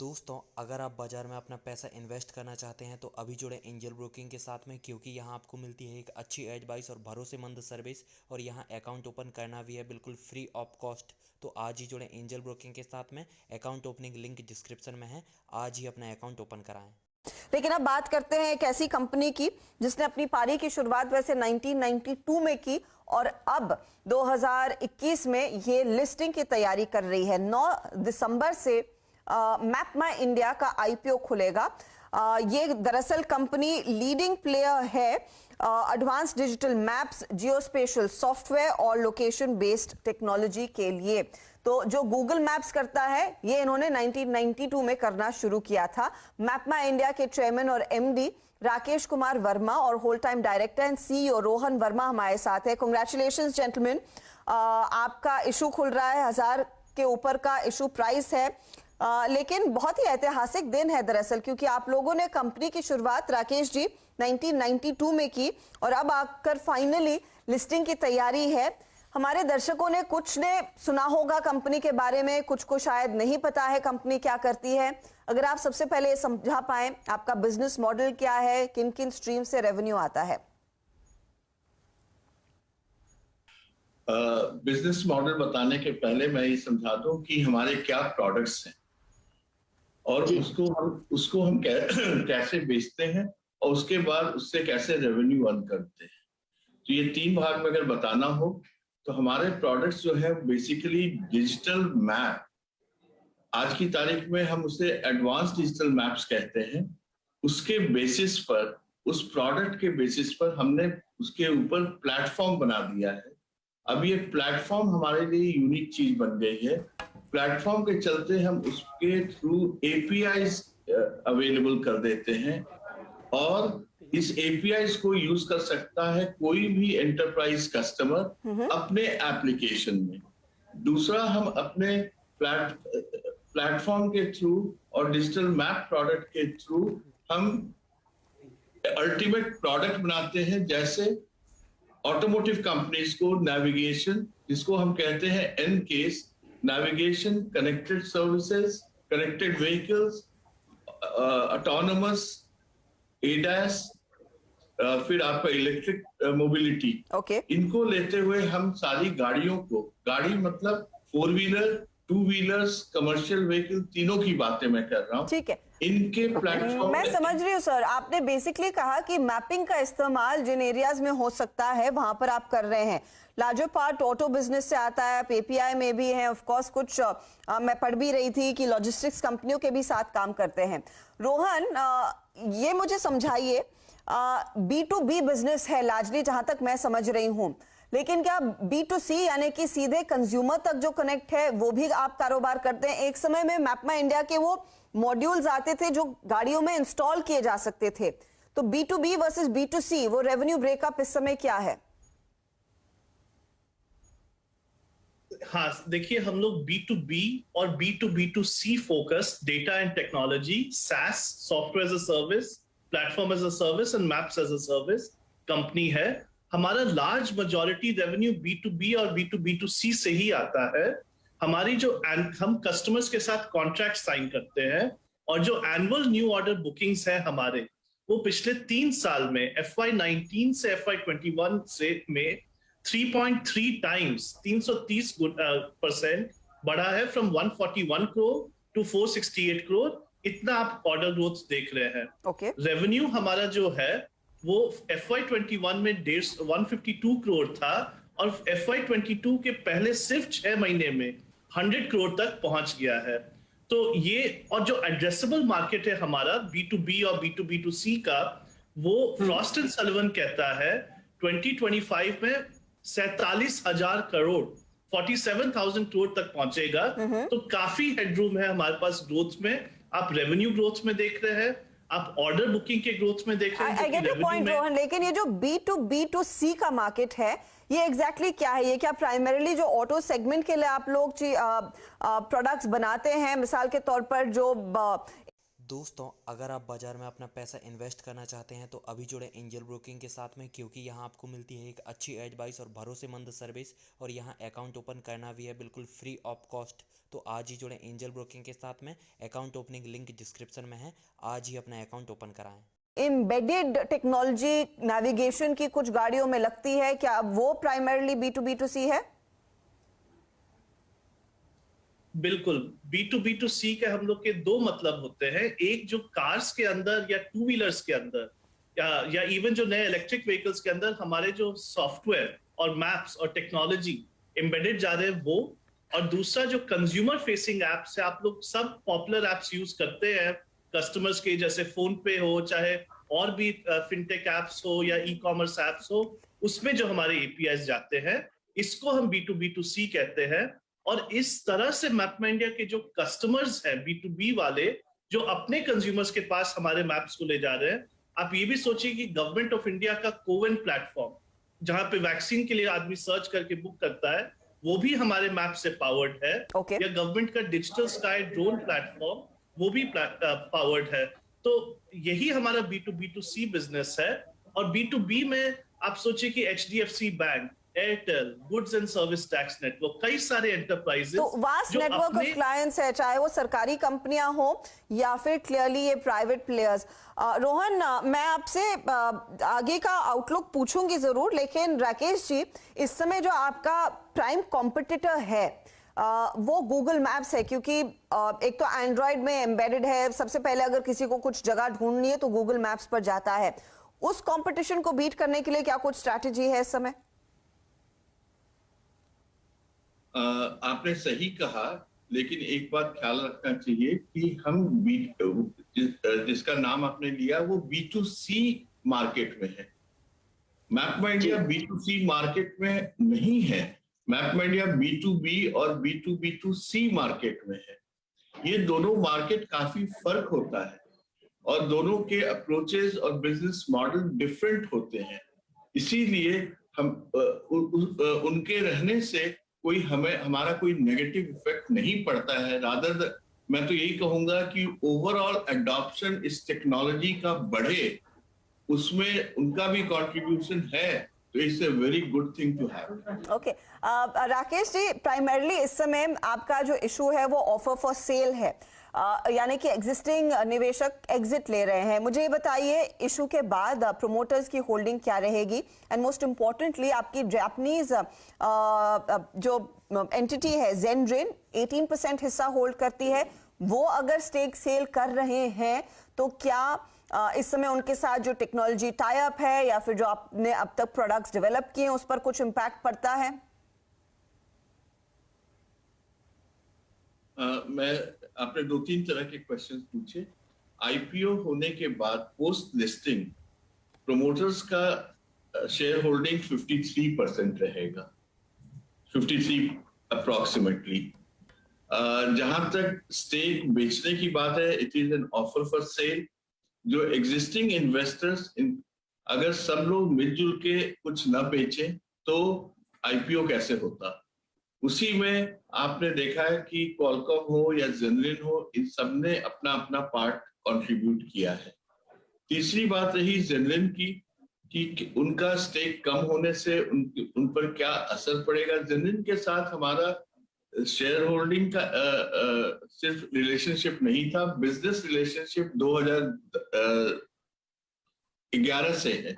दोस्तों, अगर आप बाज़ार में अपना पैसा इन्वेस्ट करना चाहते हैं तो अभी जुड़े एंजल ब्रोकिंग के साथ में, क्योंकि यहाँ आपको मिलती है एक अच्छी एडवाइस और भरोसेमंद सर्विस, और यहाँ अकाउंट ओपन करना भी है बिल्कुल फ्री ऑफ कॉस्ट। तो आज ही जुड़े एंजल ब्रोकिंग के साथ में। अकाउंट ओपनिंग लिंक डिस्क्रिप्शन में है। आज ही अपना अकाउंट ओपन कराएं। लेकिन अब बात करते हैं एक ऐसी कंपनी की जिसने अपनी पारी की शुरुआत वैसे 1992 में की और अब 2021 में ये लिस्टिंग की तैयारी कर रही है। 9 दिसंबर से मैपमाइंडिया का आईपीओ खुलेगा। ये दरअसल कंपनी लीडिंग प्लेयर है advance digital maps, geospatial software और लोकेशन बेस्ड टेक्नोलॉजी के लिए। तो जो गूगल मैप्स करता है ये इन्होंने 1992 में करना शुरू किया था। मैपमाइंडिया के चेयरमैन और एमडी राकेश कुमार वर्मा और whole time director and CEO Rohan Verma हमारे साथ है। कांग्रेचुलेशंस जेंटलमैन, आपका इशू खुल रहा है, 1000 के ऊपर का इशू प्राइस है। लेकिन बहुत ही ऐतिहासिक दिन है दरअसल, क्योंकि आप लोगों ने कंपनी की शुरुआत राकेश जी 1992 में की और अब आकर फाइनली लिस्टिंग की तैयारी है। हमारे दर्शकों ने कुछ ने सुना होगा कंपनी के बारे में, कुछ को शायद नहीं पता है कंपनी क्या करती है। अगर आप सबसे पहले समझा पाए आपका बिजनेस मॉडल क्या है, किन किन स्ट्रीम से रेवेन्यू आता है। बिजनेस मॉडल बताने के पहले मैं ये समझा दूं कि हमारे क्या प्रोडक्ट्स हैं और उसको हम कैसे बेचते हैं और उसके बाद उससे कैसे रेवेन्यू अर्न करते हैं। तो ये 3 भाग में अगर बताना हो तो हमारे प्रोडक्ट्स जो है बेसिकली डिजिटल मैप, आज की तारीख में हम उसे एडवांस डिजिटल मैप्स कहते हैं। उसके बेसिस पर, उस प्रोडक्ट के बेसिस पर हमने उसके ऊपर प्लेटफॉर्म बना दिया है। अब ये प्लेटफॉर्म हमारे लिए यूनिक चीज बन गई है। प्लेटफॉर्म के चलते हम उसके थ्रू एपीआईज अवेलेबल कर देते हैं और इस एपीआईज को यूज कर सकता है कोई भी एंटरप्राइज कस्टमर अपने एप्लीकेशन में। दूसरा, हम अपने प्लेटफॉर्म के थ्रू और डिजिटल मैप प्रोडक्ट के थ्रू हम अल्टीमेट प्रोडक्ट बनाते हैं, जैसे ऑटोमोटिव कंपनीज को नेविगेशन, जिसको हम कहते हैं N case, navigation, connected services, connected vehicles, autonomous, ADAS, फिर आपका इलेक्ट्रिक मोबिलिटी, इनको लेते हुए हम सारी गाड़ियों को, गाड़ी मतलब 4 व्हीलर, 2 व्हीलर्स, कमर्शियल व्हीकल, तीनों की बातें मैं कर रहा हूँ। ठीक है, इनके प्लेटफॉर्म मैं समझ रही हूँ सर। आपने बेसिकली कहा कि मैपिंग का इस्तेमाल जिन एरियाज में हो सकता है वहां पर आप कर रहे हैं। लार्जर पार्ट ऑटो बिजनेस से आता है, एपीआई में भी है, ऑफ कोर्स कुछ मैं पढ़ भी रही थी कि लॉजिस्टिक्स कंपनियों के भी साथ काम करते हैं। रोहन, ये मुझे समझाइए, B2B बिजनेस है लार्जली जहां तक मैं समझ रही हूँ, लेकिन क्या B2C यानी कि सीधे कंज्यूमर तक जो कनेक्ट है वो भी आप कारोबार करते हैं? एक समय में मैपमाइंडिया के वो मॉड्यूल्स आते थे जो गाड़ियों में इंस्टॉल किए जा सकते थे। तो B2B वर्सेस B2C वो रेवेन्यू ब्रेकअप इस समय क्या है? हाँ, देखिए, हम लोग B2B और B2B2C focus data and technology, SaaS, software as a service, platform as a service and maps as a service company है। हमारा लार्ज मेजॉरिटी रेवेन्यू B2B और B2B2C से ही आता है। हमारी जो हम कस्टमर्स के साथ कॉन्ट्रैक्ट साइन करते हैं और जो एनुअल न्यू ऑर्डर बुकिंग्स है हमारे, वो पिछले 3 साल में FY19 से FY21 से में 3.3 टाइम्स 330% बढ़ा है, फ्रॉम 141 करोड़ टू 468 करोड़। इतना आप ऑर्डर ग्रोथ देख रहे हैं। रेवेन्यू हमारा जो है वो FY21 में 152 करोड़ था और FY22 के पहले सिर्फ 6 महीने में 100 करोड़ तक पहुंच गया है। तो ये, और जो एड्रेसेबल मार्केट है हमारा B2B और B2B2C का, वो फ्रॉस्ट एंड सलिवन कहता है 2025 में 47,000 करोड़, 47,000 करोड़ तक पहुंचेगा। तो काफी हेडरूम है हमारे पास ग्रोथ में। आप रेवेन्यू ग्रोथ में देख रहे हैं, आप ऑर्डर बुकिंग के ग्रोथ में देख रहे हैं। I get your point, Rohan, लेकिन ये जो B2B2C का मार्केट है ये एग्जैक्टली क्या है? ये क्या प्राइमरीली जो ऑटो सेगमेंट के लिए आप लोग प्रोडक्ट्स बनाते हैं? मिसाल के तौर पर जो दोस्तों, अगर आप बाजार में अपना पैसा इन्वेस्ट करना चाहते हैं तो अभी जुड़े एंजल ब्रोकिंग के साथ में, क्योंकि यहाँ आपको मिलती है एक अच्छी एडवाइस और भरोसेमंद सर्विस, और यहाँ अकाउंट ओपन करना भी है बिल्कुल फ्री ऑफ कॉस्ट। तो आज ही जुड़े एंजल ब्रोकिंग के साथ में। अकाउंट ओपनिंग लिंक डिस्क्रिप्शन में है, आज ही अपना अकाउंट ओपन कराएं। एम्बेडेड टेक्नोलॉजी नेविगेशन की कुछ गाड़ियों में लगती है, क्या वो प्राइमरली B2B2C है? बिल्कुल, B2B2C के हम लोग के दो मतलब होते हैं। एक जो कार्स के अंदर या टू व्हीलर्स के अंदर या इवन जो नए इलेक्ट्रिक व्हीकल्स के अंदर हमारे जो सॉफ्टवेयर और मैप्स और टेक्नोलॉजी एम्बेडेड जा रहे हैं वो, और दूसरा जो कंज्यूमर फेसिंग एप्स है, आप लोग सब पॉपुलर एप्स यूज करते हैं कस्टमर्स के, जैसे फोन पे हो, चाहे और भी फिनटेक एप्स हो या ई कॉमर्स एप्स हो, उसमें जो हमारे APIs जाते हैं, इसको हम B2B2C कहते हैं। और इस तरह से मैपमाइंडिया के जो कस्टमर्स हैं B2B वाले, जो अपने कंज्यूमर्स के पास हमारे मैप्स को ले जा रहे हैं, आप ये भी सोचिए कि गवर्नमेंट ऑफ इंडिया का कोविन प्लेटफॉर्म, जहां पे वैक्सीन के लिए आदमी सर्च करके बुक करता है, वो भी हमारे मैप से पावर्ड है। या गवर्नमेंट का डिजिटल स्काई ड्रोन प्लेटफॉर्म, वो भी पावर्ड है। तो यही हमारा B2B2C बिजनेस है। और B2B में आप सोचिए कि HDFC bank, Airtel, goods and service tax network, कई सारे एंटरप्राइजेस, तो वास्ट नेटवर्क ऑफ क्लाइंट्स है, चाहे वो सरकारी कंपनियां हो या फिर क्लियरली ये प्राइवेट प्लेयर्स। रोहन, मैं आपसे आगे का आउटलुक पूछूंगी जरूर, लेकिन राकेश जी, इस समय जो आपका प्राइम कॉम्पिटिटर है वो गूगल मैप्स है, क्योंकि एक तो एंड्रॉयड में एम्बेडेड है। सबसे पहले अगर किसी को कुछ जगह ढूंढनी है तो गूगल मैप्स पर जाता है। उस कंपटीशन को बीट करने के लिए क्या कुछ स्ट्रैटेजी है इस समय? आपने सही कहा, लेकिन एक बात ख्याल रखना चाहिए कि हम जिसका नाम आपने लिया वो B2C मार्केट में है। मैपमाइंडिया B2C मार्केट में नहीं है। मैपमाइंडिया B2B और B2B2C मार्केट में है। ये दोनों मार्केट काफी फर्क होता है और दोनों के अप्रोचेस और बिजनेस मॉडल डिफरेंट होते हैं। इसीलिए हम उनके रहने से हमारा कोई नेगेटिव इफेक्ट नहीं पड़ता है। रादर मैं तो यही कहूंगा कि ओवरऑल अडॉप्शन इस टेक्नोलॉजी का बढ़े, उसमें उनका भी कंट्रीब्यूशन है, तो it's a very good thing to have. Okay, Rakesh ji, primarily इस समय आपका जो इशू है वो ऑफर फॉर सेल है, यानी कि एग्जिस्टिंग निवेशक एग्जिट ले रहे हैं। मुझे ये बताइए, इशू के बाद प्रोमोटर्स की होल्डिंग क्या रहेगी, एंड मोस्ट इम्पोर्टेंटली आपकी जापानीज जो एंटिटी है ज़ेनरिन 18% हिस्सा होल्ड करती है, वो अगर स्टेक सेल कर रहे हैं तो क्या इस समय उनके साथ जो टेक्नोलॉजी टाई अप है या फिर जो आपने अब तक प्रोडक्ट्स डेवलप किए हैं उस पर कुछ इम्पैक्ट पड़ता है? आपने 2-3 तरह के क्वेश्चन पूछे। IPO होने के बाद पोस्ट लिस्टिंग प्रोमोटर्स का शेयर होल्डिंग 53% रहेगा, 53 अप्रोक्सीमेटली। जहां तक स्टेक बेचने की बात है, it is an offer for sale. जो एग्जिस्टिंग इन्वेस्टर्स, अगर सब लोग मिलजुल के कुछ न बेचें तो IPO कैसे होता। उसी में आपने देखा है कि क्वालकॉम हो या ज़ेनरिन हो, इन सब ने अपना अपना पार्ट कंट्रीब्यूट किया है। तीसरी बात रही ज़ेनरिन की कि उनका स्टेक कम होने से उन पर क्या असर पड़ेगा। ज़ेनरिन के साथ हमारा शेयर होल्डिंग का सिर्फ रिलेशनशिप नहीं था, बिजनेस रिलेशनशिप 2011 से है,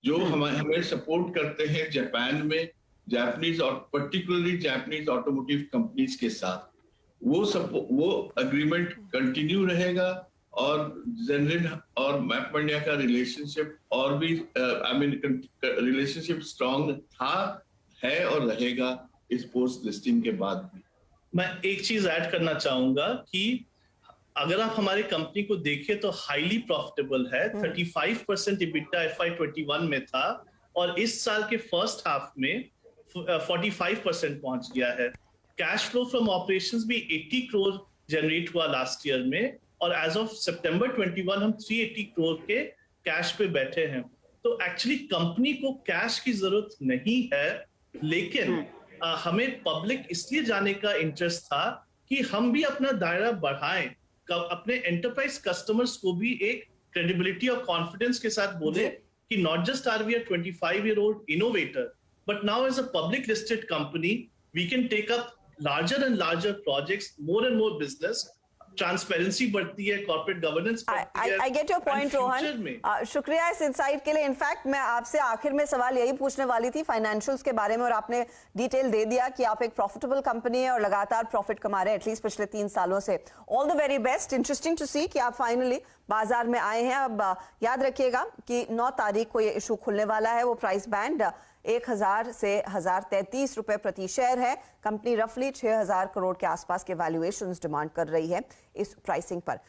जो हमें सपोर्ट करते हैं जापान में जापानीज और पर्टिकुलरली जापानीज ऑटोमोटिव कंपनीज के साथ। वो अग्रीमेंट कंटिन्यू रहेगा और ज़ेनरिन और मैपमाइंडिया का रिलेशनशिप और भी रिलेशनशिप स्ट्रॉन्ग था, है और रहेगा इस पोस्ट लिस्टिंग के बाद भी। मैं एक चीज ऐड करना चाहूंगा कि अगर आप हमारी कंपनी को देखें तो हाईली प्रॉफिटेबल है। 35% EBITDA FY21 में था और इस साल के फर्स्ट हाफ में 45% पहुंच गया है। कैश फ्लो फ्रॉम ऑपरेशंस भी 80 करोड़ जनरेट हुआ लास्ट ईयर में, और एज ऑफ सितंबर 21 हम 380 करोड़ के कैश पे बैठे हैं। तो एक्चुअली कंपनी को कैश की जरूरत नहीं है, लेकिन हमें पब्लिक इसलिए जाने का इंटरेस्ट था कि हम भी अपना दायरा बढ़ाएं, अपने एंटरप्राइज कस्टमर्स को भी एक क्रेडिबिलिटी और कॉन्फिडेंस के साथ बोले कि not just are we a 25-year-old innovator, but now as a public listed company we can take up larger and larger projects, more and more business. Transparency बढ़ती है, कॉर्पोरेट गवर्नेंस बढ़ती है। I get your point, Rohan. शुक्रिया इस insight के लिए। In fact मैं आपसे आखिर में सवाल यही पूछने वाली थी फाइनेंशियल्स के बारे में, और आपने डिटेल दे दिया कि आप एक प्रॉफिटेबल कंपनी है और लगातार प्रॉफिट कमा रहे हैं एटलीस्ट पिछले 3 सालों से। All the very best. Interesting to see कि आप फाइनली बाजार में आए हैं। अब याद रखिएगा कि 9 तारीख को ये इशू खुलने वाला है। वो प्राइस बैंड 1000 से 1033 रुपए प्रति शेयर है। कंपनी रफली 6000 करोड़ के आसपास के वैल्यूएशंस डिमांड कर रही है इस प्राइसिंग पर।